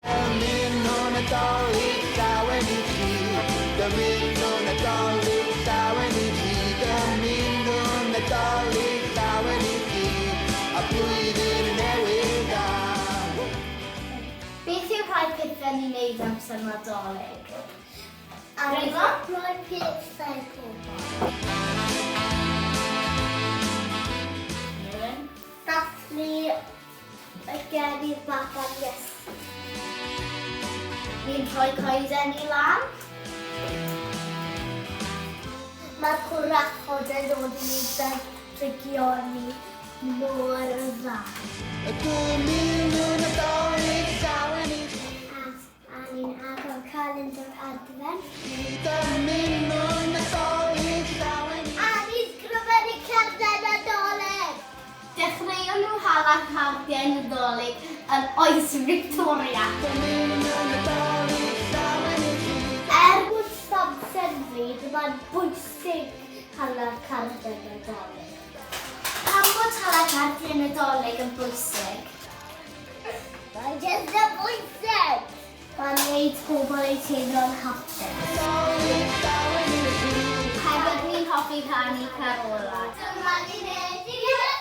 Dymuno Nadolig llawen I chi. Dymuno Nadolig llawen I chi. Dymuno Nadolig llawen I chi. A blwyddyn newydd dda. Beth yw rhai pethau ni'n neud amser Nadolig? Rhoi pethau pobl. Dathlu y geni bach am Iesu. Ni'n rhoi coeden I lan. Mae'r gwrachod yn dod I ni drygioni mor y dda. Dymuno Nadolig llawen I chi. A ni'n agor calendr Adfent. Dymuno Nadolig llawen I A ni'n sgrifennu cerdded Nadolig. Dechreuon nhw hala cardiau Nadolig yn oes Victoria. Dymuno Nadolig llawen I chi. Bod samser fi, mae'n bwysig hala cerdded Nadolig. Pam bod hala cardiau Nadolig yn bwysig? Mae'n jyst yn bwysig. Mae'n neud pobl eu teimlo'n hapus. Nadolig llawen I chi. Hefyd ni'n hoffi canu carolau. Dyma ni'n edrych